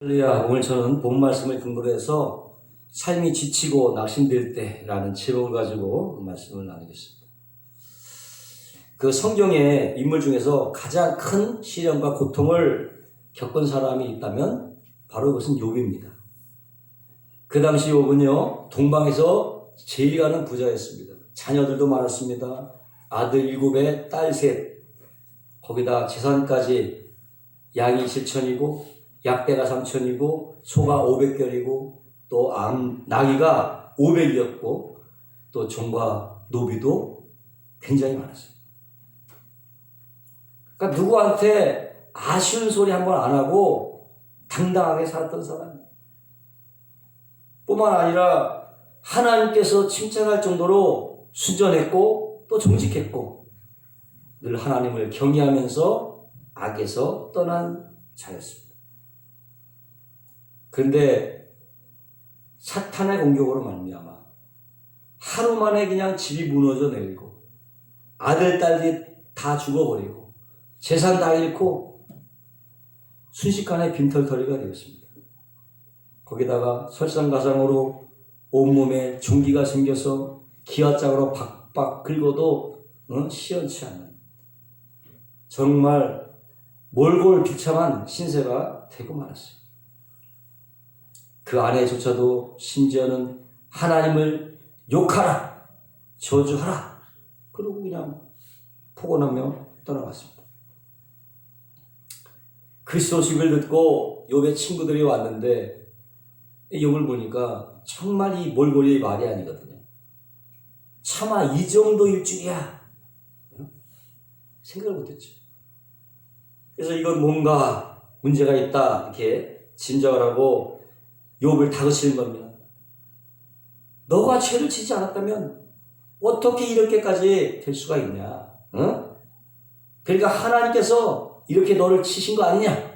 할렐루야. 오늘 저는 본 말씀을 근거로 해서 삶이 지치고 낙심될 때라는 제목을 가지고 말씀을 나누겠습니다. 그 성경의 인물 중에서 가장 큰 시련과 고통을 겪은 사람이 있다면 바로 그것은 욥입니다. 그 당시 욥은요, 동방에서 제일 가는 부자였습니다. 자녀들도 많았습니다. 아들 7에 딸 3, 거기다 재산까지 양이 7천이고 약대가 3천이고 소가 500결이고 또 나귀가 500이었고 또 종과 노비도 굉장히 많았어요. 그러니까 누구한테 아쉬운 소리 한 번 안 하고 당당하게 살았던 사람이에요. 뿐만 아니라 하나님께서 칭찬할 정도로 순전했고 또 정직했고 늘 하나님을 경외하면서 악에서 떠난 자였습니다. 그런데 사탄의 공격으로 말미암아 하루 만에 그냥 집이 무너져 내리고 아들, 딸이 다 죽어버리고 재산 다 잃고 순식간에 빈털터리가 되었습니다. 거기다가 설상가상으로 온몸에 종기가 생겨서 기와장으로 박박 긁어도 시원치 않는 정말 몰골 비참한 신세가 되고 말았어요. 그 아내조차도 심지어는 하나님을 욕하라, 저주하라, 그러고 그냥 포건하며 떠나갔습니다. 그 소식을 듣고 욥의 친구들이 왔는데 욥을 보니까 정말 이 몰골이 말이 아니거든요. 차마 이 정도일 줄이야 생각을 못했죠. 그래서 이건 뭔가 문제가 있다 이렇게 짐작을 하고 욥을 다그치는 겁니다. 너가 죄를 지지 않았다면 어떻게 이렇게까지 될 수가 있냐? 응? 그러니까 하나님께서 이렇게 너를 치신 거 아니냐?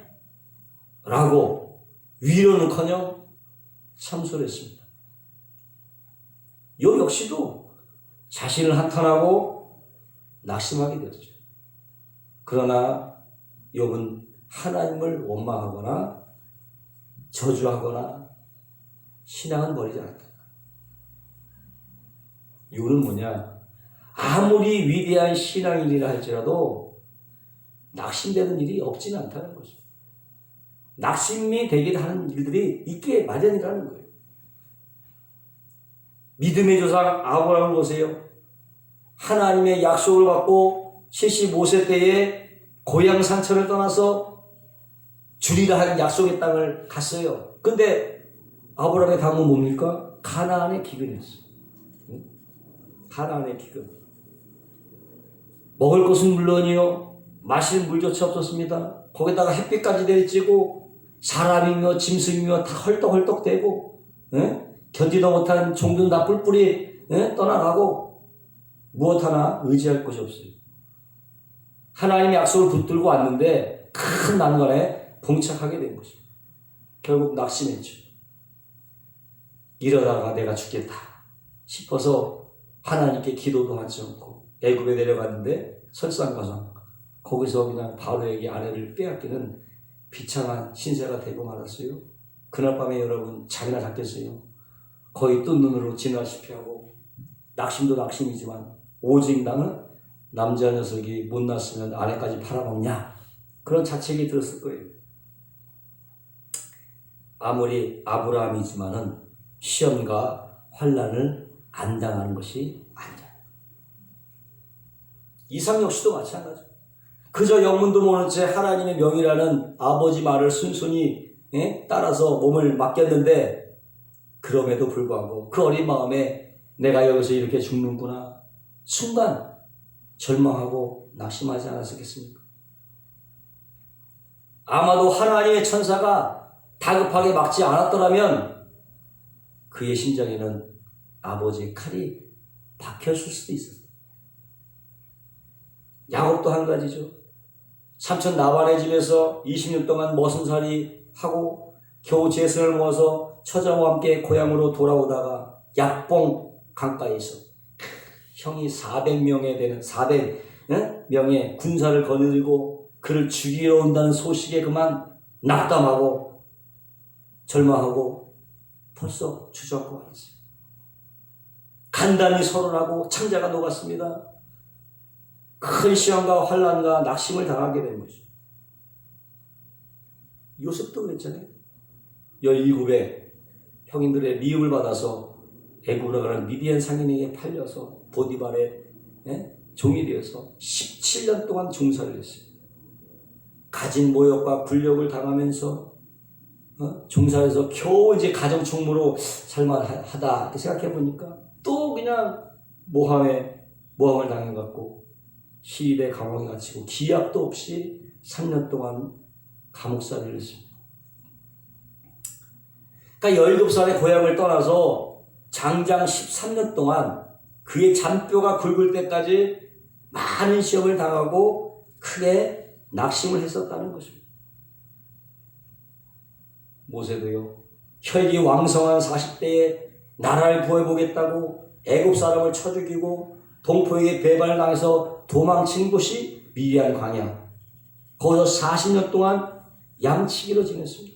라고 위로는커녕 참소했습니다. 욥 역시도 자신을 한탄하고 낙심하게 되었죠. 그러나 욥은 하나님을 원망하거나 저주하거나 신앙은 버리지 않았다. 이유는 뭐냐? 아무리 위대한 신앙인이라 할지라도 낙심되는 일이 없지는 않다는 거죠. 낙심이 되게 하는 일들이 있게 마련이라는 거예요. 믿음의 조상 아브라함을 보세요. 하나님의 약속을 받고 75세 때에 고향 산천을 떠나서 주리라 한 약속의 땅을 갔어요. 근데 아브라함의 당은 뭡니까? 가나안의 기근이었어요. 가나안의 기근. 먹을 것은 물론이요, 마실 물조차 없었습니다. 거기다가 햇빛까지 내리쬐고 사람이며 짐승이며 다 헐떡헐떡대고 견디도 못한 종들은 다 뿔뿔이 떠나가고 무엇 하나 의지할 것이 없어요. 하나님의 약속을 붙들고 왔는데 큰 난관에 봉착하게 된 것입니다. 결국 낙심했죠. 이러다가 내가 죽겠다 싶어서 하나님께 기도도 하지 않고 애굽에 내려갔는데 설상가상 거기서 그냥 바로에게 아내를 빼앗기는 비참한 신세가 되고 말았어요. 그날 밤에 여러분 잠이나 잤겠어요? 거의 뜬 눈으로 지나다시피 하고 낙심도 낙심이지만 오직 나는 남자 녀석이 못 났으면 아내까지 팔아먹냐 그런 자책이 들었을 거예요. 아무리 아브라함이지만은 시험과 환난을 안 당하는 것이 아니라 이삭 역시도 마찬가지죠. 그저 영문도 모른 채 하나님의 명이라는 아버지 말을 순순히 따라서 몸을 맡겼는데 그럼에도 불구하고 그 어린 마음에 내가 여기서 이렇게 죽는구나 순간 절망하고 낙심하지 않았겠습니까? 아마도 하나님의 천사가 다급하게 막지 않았더라면 그의 심장에는 아버지의 칼이 박혔을 수도 있었어요. 야곱도 한 가지죠. 삼촌 라반의 집에서 20년 동안 머슴살이 하고 겨우 재산을 모아서 처자와 함께 고향으로 돌아오다가 약봉 강가에서 형이 400명에 되는 400명의 군사를 거느리고 그를 죽이러 온다는 소식에 그만 낙담하고 절망하고 벌써 주저앉고 말았어요. 간단히 선언하고 창자가 녹았습니다. 큰 시험과 환난과 낙심을 당하게 된 것이죠. 요셉도 그랬잖아요. 17의 형님들의 미움을 받아서 애굽으로 가는 미디안 상인에게 팔려서 보디발의 종이 되어서 17년 동안 종살이를 했어요. 가진 모욕과 불력을 당하면서 종살에서 겨우 이제 가정 총무로 살만하다 이렇게 생각해 보니까 또 그냥 모함을 당해갖고 시일의 감옥에 갇히고 기약도 없이 3년 동안 감옥살이를 했습니다. 그러니까 17살의 고향을 떠나서 장장 13년 동안 그의 잔뼈가 굵을 때까지 많은 시험을 당하고 크게 낙심을 했었다는 것입니다. 모세도요. 혈기 왕성한 40대에 나라를 구해보겠다고 애굽 사람을 쳐 죽이고 동포에게 배반을 당해서 도망친 곳이 미디안 광야. 거기서 40년 동안 양치기로 지냈습니다.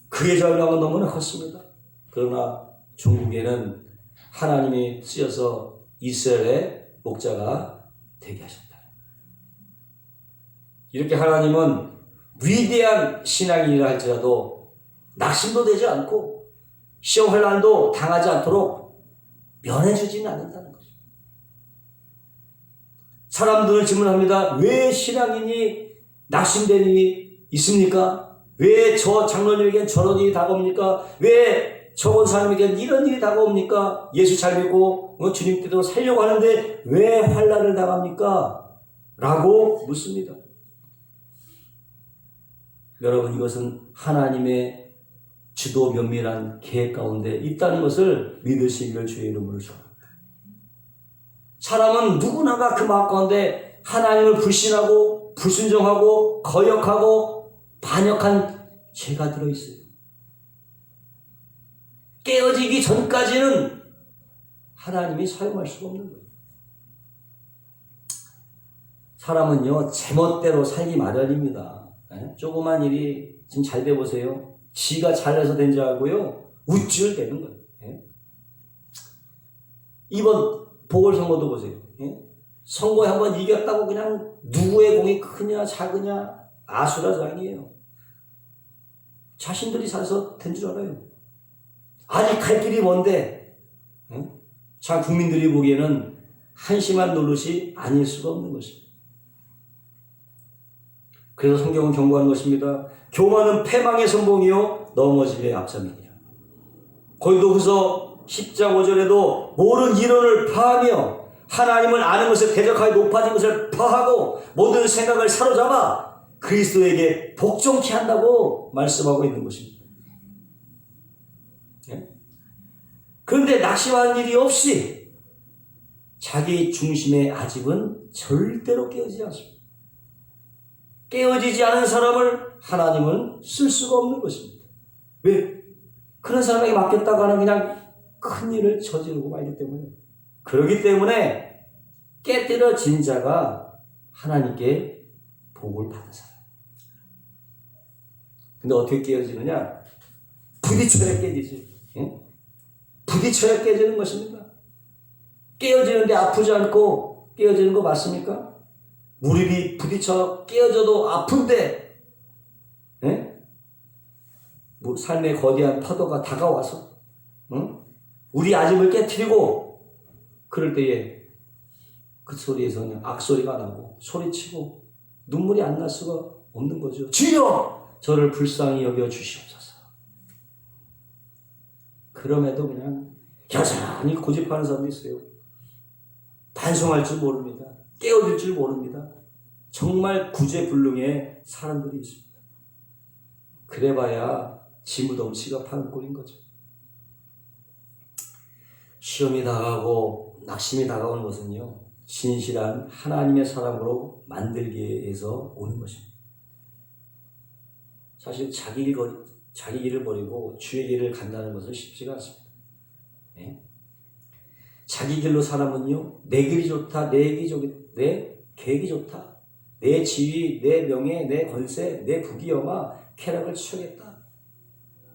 그의 절망은 너무나 컸습니다. 그러나 중국에는 하나님이 쓰여서 이스라엘의 목자가 되게 하셨다. 이렇게 하나님은 위대한 신앙인이라 할지라도 낙심도 되지 않고 시험 환난도 당하지 않도록 면해주지는 않는다는 거죠. 사람들은 질문합니다. 왜 신앙인이 낙심된 일이 있습니까? 왜 저 장로님에겐 저런 일이 다가옵니까? 왜 저번 사람에겐 이런 일이 다가옵니까? 예수 잘 믿고 주님 뜻대로 살려고 하는데 왜 환난을 당합니까? 라고 묻습니다. 여러분, 이것은 하나님의 주도 면밀한 계획 가운데 있다는 것을 믿으시기를 주의 이름으로 축원합니다. 사람은 누구나가 그 마음 가운데 하나님을 불신하고 불순종하고 거역하고 반역한 죄가 들어있어요. 깨어지기 전까지는 하나님이 사용할 수가 없는 거예요. 사람은요, 제멋대로 살기 마련입니다. 조그만 일이 지금 잘 돼 보세요. 지가 잘해서 된 줄 알고요, 우쭐 대는 거예요. 이번 보궐선거도 보세요. 선거에 한번 이겼다고 그냥 누구의 공이 크냐 작으냐 아수라장이에요. 자신들이 살아서 된 줄 알아요. 아직 갈 길이 먼데 참 국민들이 보기에는 한심한 노릇이 아닐 수가 없는 것입니다. 그래서 성경은 경고하는 것입니다. 교만은 패망의 선봉이요 넘어짐의 앞섬이니라. 고린도후서 10장 5절에도 모든 이론을 파하며 하나님을 아는 것을 대적하여 높아진 것을 파하고 모든 생각을 사로잡아 그리스도에게 복종케 한다고 말씀하고 있는 것입니다. 그런데 낙심하는 일이 없이 자기 중심의 아집은 절대로 깨어지지 않습니다. 깨어지지 않은 사람을 하나님은 쓸 수가 없는 것입니다. 왜? 그런 사람에게 맡겼다가는 그냥 큰 일을 저지르고 말기 때문에. 그렇기 때문에 깨뜨려진 자가 하나님께 복을 받은 사람. 근데 어떻게 깨어지느냐? 부딪혀야 깨지지. 부딪혀야 깨지는 것입니다. 깨어지는데 아프지 않고 깨어지는 거 맞습니까? 무릎이 부딪혀 깨어져도 아픈데 뭐 삶의 거대한 파도가 다가와서 우리 아집을 깨트리고 그럴 때에 그 소리에서 그냥 악소리가 나고 소리치고 눈물이 안 날 수가 없는 거죠. 주여! 저를 불쌍히 여겨 주시옵소서. 그럼에도 그냥 여전히 고집하는 사람도 있어요. 반성할 줄 모릅니다. 깨어질 줄 모릅니다. 정말 구제불능의 사람들이 있습니다. 그래봐야 지무덩치가 파는 꼴인 거죠. 시험이 다가오고 낙심이 다가오는 것은요, 진실한 하나님의 사람으로 만들기 위해서 오는 것입니다. 사실 자기 길을 버리고 주의 길을 간다는 것은 쉽지가 않습니다. 자기 길로 사람은요, 내 길이 좋다, 내 계획이 좋다. 내 지위, 내 명예, 내 권세, 내 부귀영화, 쾌락을 취하겠다.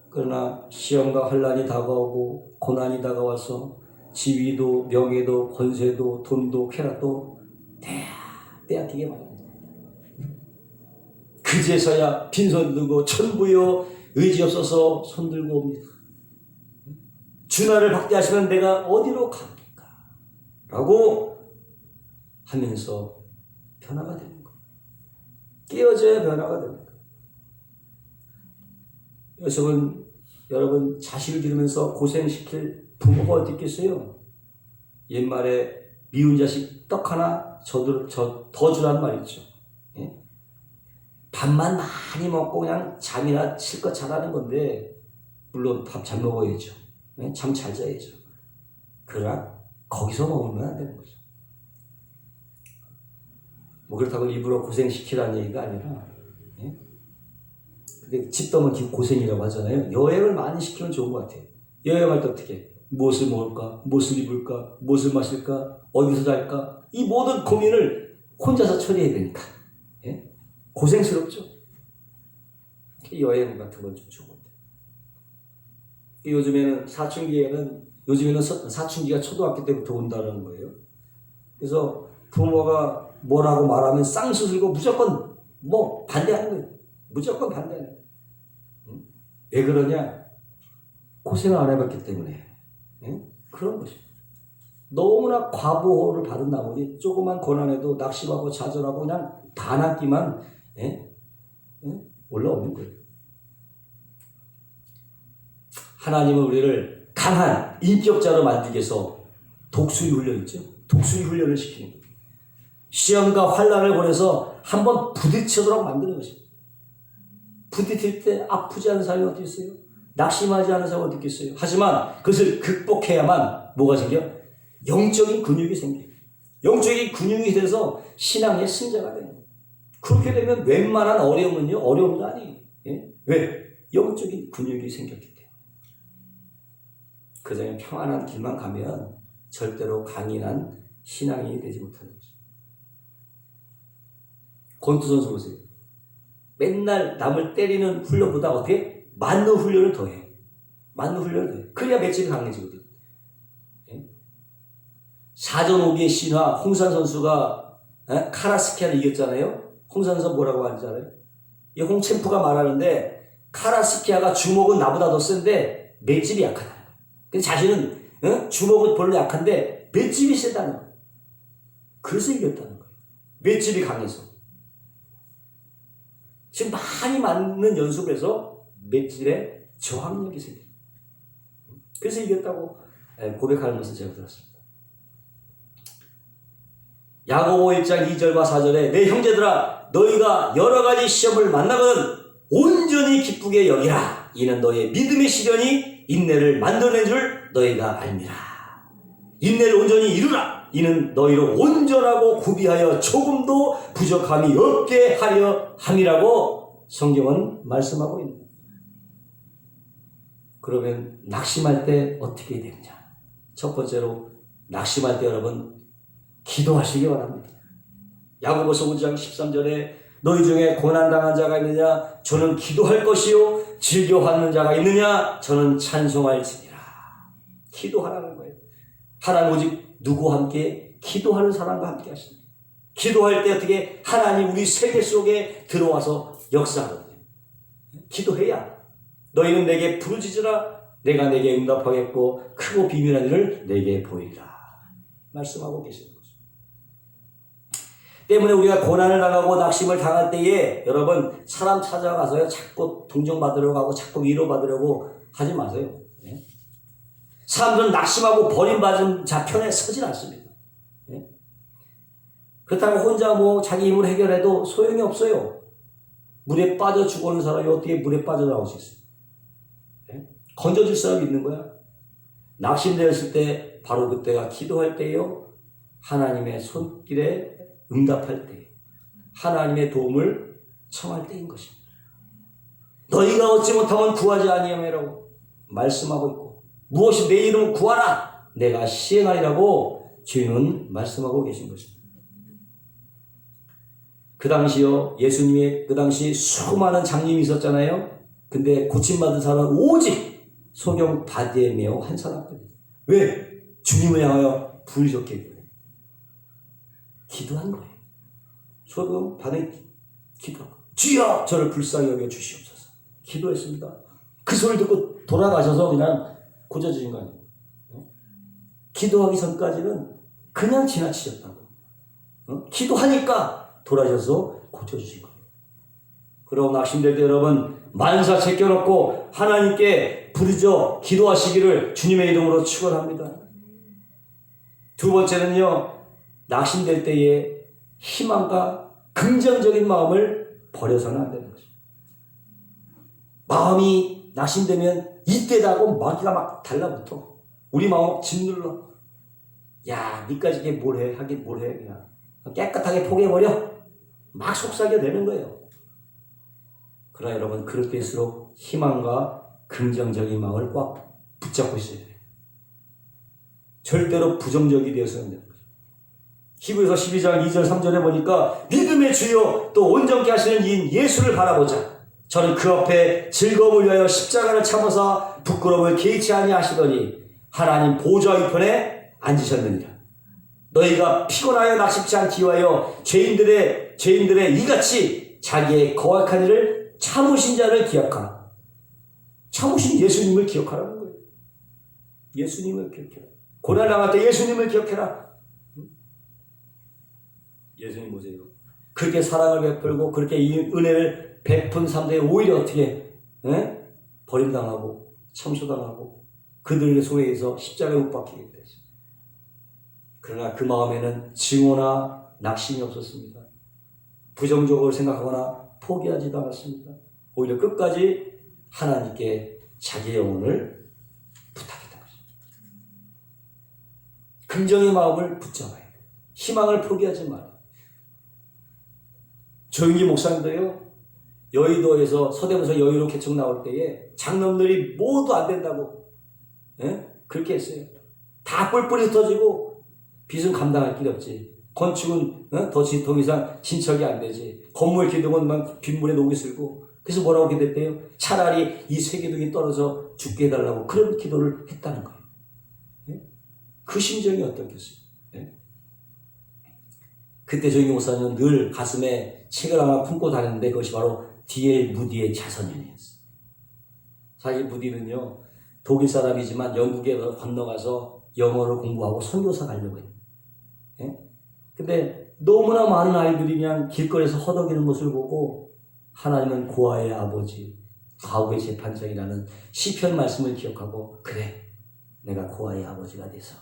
그러나 시험과 환란이 다가오고 고난이 다가와서 지위도 명예도 권세도 돈도 쾌락도 빼앗기게 마련입니다. 그제서야 빈손 들고 천부여 의지 없어서 손들고 옵니다. 주나를 박대하시면 내가 어디로 갑니까? 라고 하면서 변화가 되는 거예요. 깨어져야 변화가 됩니다. 여러분 자식을 기르면서 고생시킬 부모가 어디 있겠어요? 옛말에 미운 자식 떡 하나 더 주라는 말 있죠. 예? 밥만 많이 먹고 그냥 잠이나 실컷 자라는 건데, 물론 밥 잘 먹어야죠. 예? 잠 잘 자야죠. 그러나 거기서 머물면 안 되는 거죠. 뭐 그렇다고 일부러 고생시키라는 얘기가 아니라, 예? 근데 집 떠면 고생이라고 하잖아요. 여행을 많이 시키면 좋은 것 같아요. 여행할 때 어떻게? 무엇을 먹을까? 무엇을 입을까? 무엇을 마실까? 어디서 잘까? 이 모든 고민을 혼자서 처리해야 되니까. 예? 고생스럽죠? 여행 같은 건 좀 좋은 것 같아요. 요즘에는 사춘기가 초등학교 때부터 온다는 거예요. 그래서 부모가 뭐라고 말하면 쌍수슬고 무조건 반대하는 거예요. 무조건 반대하는 거예요. 왜 그러냐? 고생을 안 해봤기 때문에. 예? 그런 것입니다. 너무나 과보호를 받은 나머지 조그만 고난에도 낙심하고 좌절하고 그냥 반항기만 올라오는 거예요. 하나님은 우리를 강한 인격자로 만들기 위해서 독수리 훈련 있죠? 독수리 훈련을 시키는 거예요. 시험과 환란을 보내서 한번 부딪혀도록 만드는 것입니다. 부딪힐 때 아프지 않은 사람이 어디 있어요? 낙심하지 않은 사람이 어디 있겠어요? 하지만 그것을 극복해야만 뭐가 생겨? 영적인 근육이 생겨요. 영적인 근육이 돼서 신앙의 승자가 돼요. 그렇게 되면 웬만한 어려움은요, 어려움도 아니에요. 예? 왜? 영적인 근육이 생겼기 때문에. 그중에 평안한 길만 가면 절대로 강인한 신앙이 되지 못하는 거죠. 권투 선수 보세요. 맨날 남을 때리는 훈련보다 어떻게? 맞는 훈련을 더해. 맞는 훈련을 더해. 그래야 맷집이 강해지거든. 예? 사전 5기의 신화, 홍산 선수가 카라스키아를 이겼잖아요. 홍산 선수 뭐라고 하는지 알아요? 이 홍챔프가 말하는데, 카라스키아가 주먹은 나보다 더 센데 맷집이 약하다. 근데 자신은 주먹은 별로 약한데 맷집이 세다는 거예요. 그래서 이겼다는 거예요. 맷집이 강해서. 지금 많이 맞는 연습을 해서 맷집에 저항력이 생겨요. 그래서 이겼다고 고백하는 것을 제가 들었습니다. 야고보 1장 2절과 4절에 내 형제들아 너희가 여러 가지 시험을 만나거든 온전히 기쁘게 여기라. 이는 너희의 믿음의 시련이 인내를 만들어낸 줄 너희가 알미라. 인내를 온전히 이루라. 이는 너희를 온전하고 구비하여 조금도 부족함이 없게 하려 함이라고 성경은 말씀하고 있는 거예요. 그러면 낙심할 때 어떻게 해야 되느냐? 첫 번째로 낙심할 때 여러분 기도하시기 바랍니다. 야고보서 5장 13절에 너희 중에 고난당한 자가 있느냐? 저는 기도할 것이요 즐겨하는 자가 있느냐? 저는 찬송할지니라. 기도하라는 거예요. 하나님 오직 누구와 함께? 기도하는 사람과 함께 하십니다. 기도할 때 어떻게? 하나님 우리 세계 속에 들어와서 역사하거든요. 기도해야 너희는 내게 부르짖으라. 내가 내게 응답하겠고 크고 비밀한 일을 내게 보이리라. 말씀하고 계시는 거죠. 때문에 우리가 고난을 당하고 낙심을 당할 때에 여러분 사람 찾아가서요 자꾸 동정받으려고 하고 자꾸 위로받으려고 하지 마세요. 네? 사람들은 낙심하고 버림받은 자 편에 서질 않습니다. 네? 그렇다고 혼자 자기 힘으로 해결해도 소용이 없어요. 물에 빠져 죽어오는 사람이 어떻게 물에 빠져나올 수 있어요? 네? 건져줄 사람이 있는 거야. 낙심되었을 때 바로 그때가 기도할 때요. 하나님의 손길에 응답할 때 하나님의 도움을 청할 때인 것입니다. 너희가 얻지 못하면 구하지 아니하매라고 말씀하고 있고 무엇이 내 이름을 구하라 내가 시행하리라고 주님은 말씀하고 계신 것입니다. 그 당시요, 예수님의 그 당시 수많은 장님이 있었잖아요. 근데 고침받은 사람은 오직 소경 바디에메오 한 사람뿐이에요. 왜? 주님을 향하여 부르셨기 때문에. 기도한 거예요. 소경 바디 기도한 거예요. 주여 저를 불쌍히 여겨 주시옵소서. 기도했습니다. 그 소리 듣고 돌아가셔서 그냥 고쳐주신 거 아니에요. 기도하기 전까지는 그냥 지나치셨다고. 기도하니까 돌아셔서 고쳐주신 거예요. 그럼 낙심될 때 여러분 만사 제껴놓고 하나님께 부르짖어 기도하시기를 주님의 이름으로 축원합니다. 두 번째는요, 낙심될 때에 희망과 긍정적인 마음을 버려서는 안 되는 것입니다. 마음이 낙심되면 이때다고 마귀가 막 달라붙어. 우리 마음 짓눌러. 야, 니까지 이게 뭘 해? 하긴 뭘 해? 그냥 깨끗하게 포기해버려. 막 속삭여 되는 거예요. 그러나 여러분, 그럴 때일수록 희망과 긍정적인 마음을 꽉 붙잡고 있어야 돼요. 절대로 부정적이 되어서는 안 되는 거죠. 히브리서 12장 2절 3절에 보니까 믿음의 주요 또 온전케 하시는 이인 예수를 바라보자. 저는 그 앞에 즐거움을 위하여 십자가를 참으사 부끄러움을 개의치 아니하시더니 하나님 보좌 우편에 앉으셨느니라. 너희가 피곤하여 낙심치 않기 위하여 죄인들의 이같이 자기의 거악한 일을 참으신 자를 기억하라. 참으신 예수님을 기억하라는 거예요. 예수님을 기억해라. 고난 당할 때 예수님을 기억해라. 예수님 보세요. 그렇게 사랑을 베풀고 그렇게 은혜를 베푼 사람들이 오히려 어떻게 버림당하고 참소당하고 그들의 속에 의해서 십자가에 못 박히게 됐어요. 그러나 그 마음에는 증오나 낙심이 없었습니다. 부정적으로 생각하거나 포기하지도 않았습니다. 오히려 끝까지 하나님께 자기의 영혼을 부탁했던 것입니다. 긍정의 마음을 붙잡아야 돼요. 희망을 포기하지 말아요. 조용기 목사님도요, 여의도에서 서대문에서 여의도 개척 나올 때에 장로들이 모두 안 된다고 그렇게 했어요. 다 뿔뿔이 흩어지고 빚은 감당할 길이 없지. 건축은 더 이상 신척이 안 되지. 건물 기둥은 막 빗물에 녹이 슬고. 그래서 뭐라고 기도했대요? 차라리 이 세 기둥이 떨어져 죽게 해달라고 그런 기도를 했다는 거예요. 그 심정이 어떻겠어요? 그때 조용기 목사님은 늘 가슴에 책을 하나 품고 다녔는데 그것이 바로 D.L. 무디의 자선연이었어요. 사실 무디는요, 독일 사람이지만 영국에 건너가서 영어를 공부하고 선교사 가려고 해요. 근데 너무나 많은 아이들이 그냥 길거리에서 허덕이는 것을 보고 하나님은 고아의 아버지, 가옥의 재판장이라는 시편 말씀을 기억하고 그래, 내가 고아의 아버지가 돼서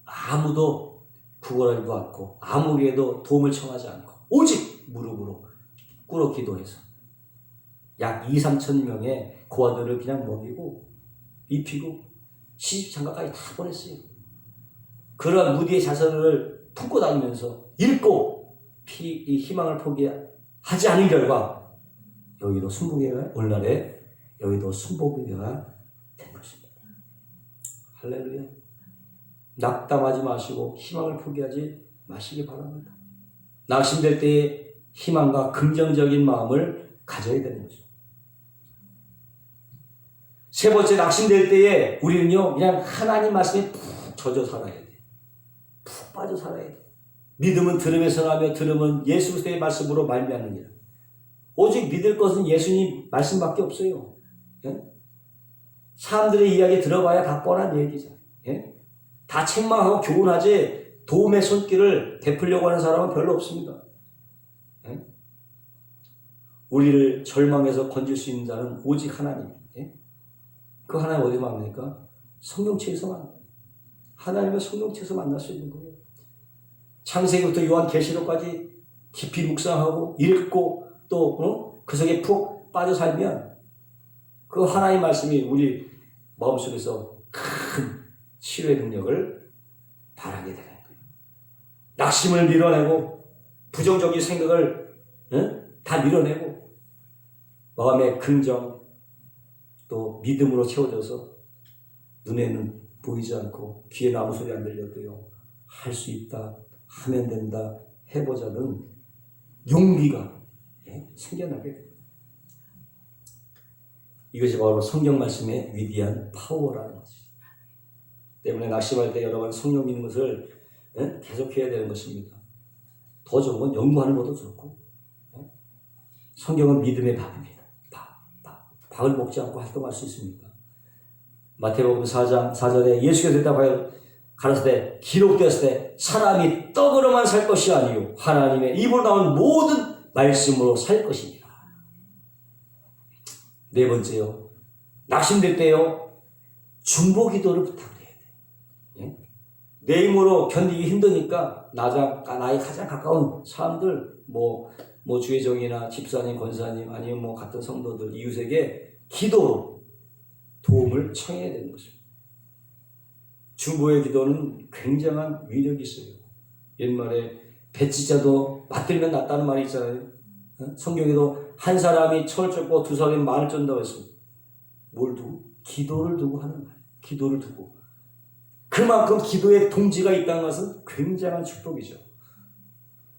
아무도 구걸하지도 않고 아무에게도 도움을 청하지 않고 오직 무릎으로 꿇어 기도해서 약 2~3천 명의 고아들을 그냥 먹이고 입히고 시집장가까지 다 보냈어요. 그러한 무디의 자선을 품고 다니면서 읽고 이 희망을 포기하지 않은 결과 여의도 순복음회가 오늘날에 여의도 순복음회가 된 것입니다. 할렐루야. 낙담하지 마시고 희망을 포기하지 마시기 바랍니다. 낙심될 때에 희망과 긍정적인 마음을 가져야 되는 거죠. 세 번째, 낙심될 때에 우리는요, 그냥 하나님 말씀에 푹 젖어 살아야 돼. 푹 빠져 살아야 돼. 믿음은 들음에서 나며 들음은 예수 그리스도의 말씀으로 말미암느니라. 오직 믿을 것은 예수님 말씀밖에 없어요. 사람들의 이야기 들어봐야 다 뻔한 얘기죠. 다 책망하고 교훈하지 도움의 손길을 베풀려고 하는 사람은 별로 없습니다. 우리를 절망에서 건질 수 있는 자는 오직 하나님. 그 하나님 어디 만납니까? 성경책에서 만나요. 하나님을 성경책에서 만날 수 있는 거예요. 창세기부터 요한계시록까지 깊이 묵상하고 읽고 또 그 속에 푹 빠져 살면 그 하나님 말씀이 우리 마음속에서 큰 치료의 능력을 발하게 되는 거예요. 낙심을 밀어내고 부정적인 생각을 다 밀어내고 마음의 긍정 또 믿음으로 채워져서 눈에는 보이지 않고 귀에는 아무 소리 안 들려도요, 할 수 있다, 하면 된다, 해보자는 용기가 생겨나게 돼요. 이것이 바로 성경 말씀의 위대한 파워라는 거죠. 때문에 낙심할 때 여러분 성령 믿는 것을 계속해야 되는 것입니다. 더 좋은 건 연구하는 것도 좋고, 성경은 믿음의 밥입니다. 밥을 먹지 않고 활동할 수 있습니까? 마태복음 4장 4절에 예수께서 대답하여 가라사대 기록되었을 때 사람이 떡으로만 살 것이 아니요 하나님의 입으로 나온 모든 말씀으로 살 것입니다. 네 번째요. 낙심될 때요. 중보기도를 부탁해야 돼요. 내 힘으로 견디기 힘드니까 나의 가장 가까운 사람들 뭐 주의정이나 집사님, 권사님 아니면 뭐 같은 성도들 이웃에게 기도로 도움을 청해야 되는 것입니다. 중보의 기도는 굉장한 위력이 있어요. 옛말에 배치자도 맞들면 낫다는 말이 있잖아요. 성경에도 한 사람이 철을 쫓고 두 사람이 말을 쫓는다고 했습니다. 뭘 두고? 기도를 두고 하는 말. 기도를 두고. 그만큼 기도의 동지가 있다는 것은 굉장한 축복이죠.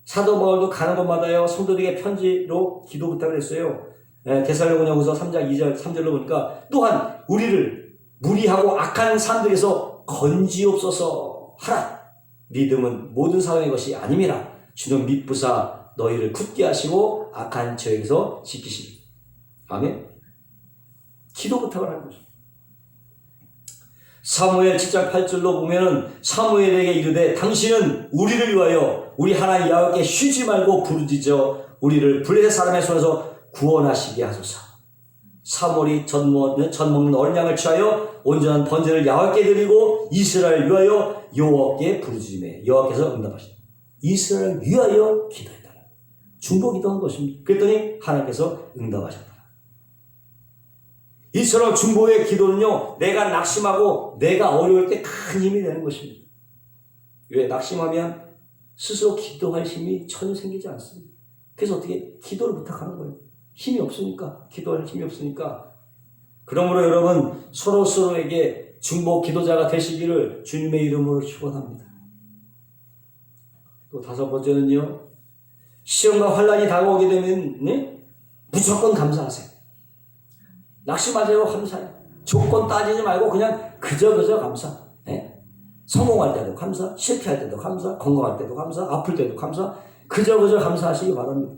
사도 바울도 가는 곳마다요 성도들에게 편지로 기도 부탁을 했어요. 데살로니가후서 3장 2절 3절로 보니까 또한 우리를 무리하고 악한 사람들에게서 건지옵소서 하라. 믿음은 모든 사람의 것이 아님이라. 주는 믿부사 너희를 굳게 하시고 악한 저에게서 지키시리. 아멘. 기도 부탁을 하는 거죠. 사무엘 7장 8절로 보면은 사무엘에게 이르되 당신은 우리를 위하여 우리 하나님 여호와께 쉬지 말고 부르짖어 우리를 블레셋 사람의 손에서 구원하시게 하소서. 사무엘이 젖 먹는 어린 양을 취하여 온전한 번제를 여호와께 드리고 이스라엘 위하여 여호와께 부르짖으매 여호와께서 응답하시니 이스라엘 위하여 기도했다. 중보 기도한 것입니다. 그랬더니 하나님께서 응답하셨다. 이처럼 중보의 기도는요, 내가 낙심하고 내가 어려울 때 큰 힘이 되는 것입니다. 왜? 낙심하면 스스로 기도할 힘이 전혀 생기지 않습니다. 그래서 어떻게 기도를 부탁하는 거예요. 힘이 없으니까, 기도할 힘이 없으니까. 그러므로 여러분 서로에게 중보 기도자가 되시기를 주님의 이름으로 축원합니다. 또 다섯 번째는요, 시험과 환난이 다가오게 되면 무조건 감사하세요. 낙심하세요. 감사해요. 조건 따지지 말고 그냥 그저 감사. 성공할 때도 감사, 실패할 때도 감사, 건강할 때도 감사, 아플 때도 감사, 그저 감사하시기 바랍니다.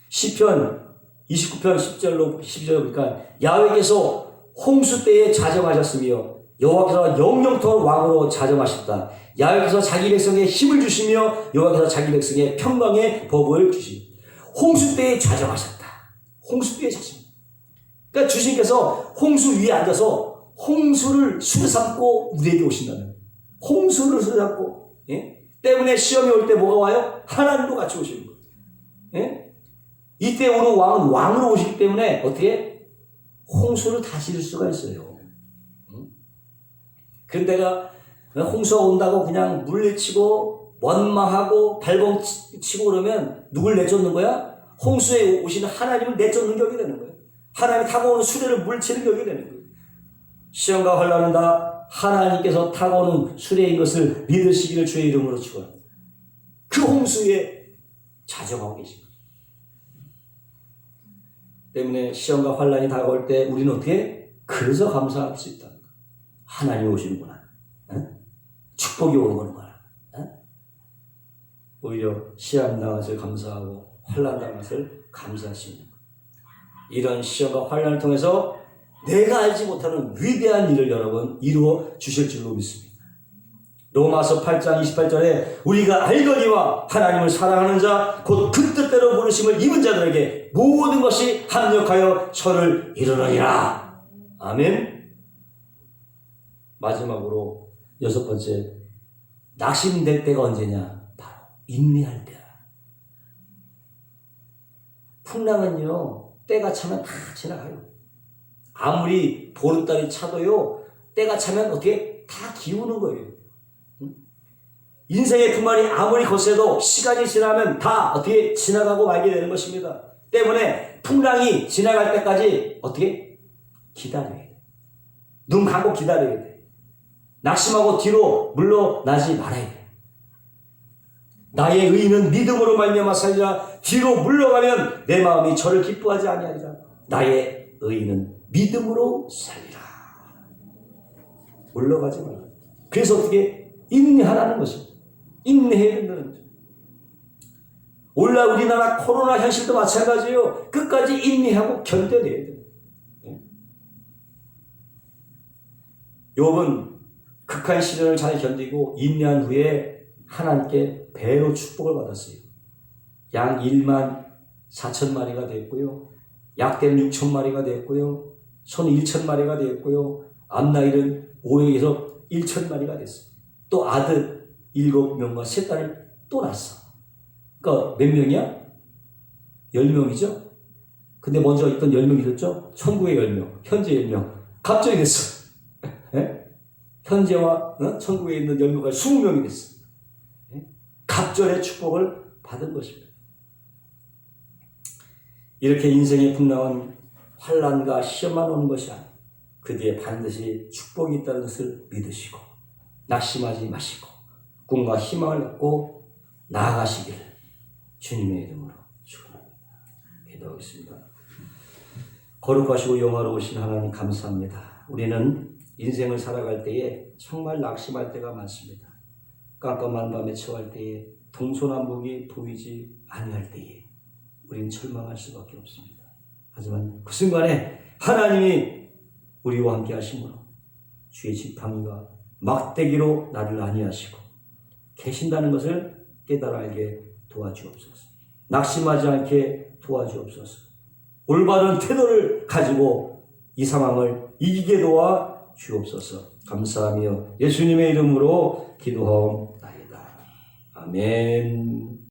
시편 29편 10절로 보니까 야훼께서 홍수 때에 자정하셨으며 여호와께서 영영토록 왕으로 자정하셨다. 야훼께서 자기 백성에 힘을 주시며 여호와께서 자기 백성에 평강의 법을 주시며 홍수 때에 자정하셨다. 홍수 위에 자십니다. 그러니까 주님께서 홍수 위에 앉아서 홍수를 수레 삼고 우리에게 오신다는, 홍수를 수레 삼고, 때문에 시험이 올 때 뭐가 와요? 하나님도 같이 오시는 거예요. 이때 오는 왕은 왕으로 오시기 때문에 어떻게 홍수를 다스릴 수가 있어요. 그런데가 홍수가 온다고 그냥 물리치고 원망하고 발버둥치고 그러면 누굴 내쫓는 거야? 홍수에 오시는 하나님을 내쫓는 격이 되는 거예요. 하나님이 타고 오는 수레를 물치는 격이 되는 거예요. 시험과 환난은 다 하나님께서 타고 오는 수레인 것을 믿으시기를 주의 이름으로 축원합니다. 그 홍수에 자정하고 계신 거예요. 때문에 시험과 환난이 다가올 때 우리는 어떻게? 그래서 감사할 수 있다는 거예요. 하나님이 오시는구나. 축복이 오는구나. 오히려 시험 당한 것을 감사하고 환난 당한 것을 감사할 수 있는 거예요. 이런 시험과 환난을 통해서 내가 알지 못하는 위대한 일을 여러분 이루어 주실 줄로 믿습니다. 로마서 8장 28절에 우리가 알거니와 하나님을 사랑하는 자 곧 그 뜻대로 부르심을 입은 자들에게 모든 것이 합력하여 선을 이루느니라. 아멘. 마지막으로 여섯 번째, 낙심될 때가 언제냐? 바로 인내할 때라. 풍랑은요 때가 차면 다 지나가요. 아무리 보름달이 차도요 때가 차면 어떻게 다 기우는 거예요. 인생의 그만이 아무리 거세도 시간이 지나면 다 어떻게 지나가고 말게 되는 것입니다. 때문에 풍랑이 지나갈 때까지 어떻게 기다려야 돼. 눈 감고 기다려야 돼. 낙심하고 뒤로 물러나지 말아야 돼. 나의 의인은 믿음으로 말미암아 살리라. 뒤로 물러가면 내 마음이 저를 기뻐하지 아니하리라. 나의 의인은 믿음으로 살리라. 물러가지 말라. 그래서 어떻게 인내하라는 것입니다. 인내해야 된다는 거죠. 오늘날 우리나라 코로나 현실도 마찬가지예요. 끝까지 인내하고 견뎌내야 돼요. 욥은 극한 시련을 잘 견디고 인내한 후에 하나님께 배로 축복을 받았어요. 양 1만 4천 마리가 됐고요. 약된 6천 마리가 됐고요. 소 1천 마리가 됐고요. 암나일은 500에서 1천 마리가 됐어요. 또 아들 7명과 3딸을 또 낳았어. 그러니까 몇 명이야? 10명이죠? 근데 먼저 있던 10명 있었죠? 천국의 10명, 현재 10명. 갑자기 됐어. 현재와 천국에 있는 10명까지 20명이 됐어. 갑절의 축복을 받은 것입니다. 이렇게 인생에 분명한 환난과 시험만 오는 것이 아니고 그 뒤에 반드시 축복이 있다는 것을 믿으시고 낙심하지 마시고 꿈과 희망을 갖고 나아가시기를 주님의 이름으로 축원합니다. 기도하겠습니다. 거룩하시고 영화로우신 하나님 감사합니다. 우리는 인생을 살아갈 때에 정말 낙심할 때가 많습니다. 깜깜한 밤에 처할 때에 동서남북이 보이지 아니할 때에 우리는 절망할 수밖에 없습니다. 하지만 그 순간에 하나님이 우리와 함께 하심으로 주의 지팡이가 막대기로 나를 안위하시고 계신다는 것을 깨달아 알게 도와주옵소서. 낙심하지 않게 도와주옵소서. 올바른 태도를 가지고 이 상황을 이기게 도와 주옵소서. 감사하며 예수님의 이름으로 기도하옵나이다. 아멘.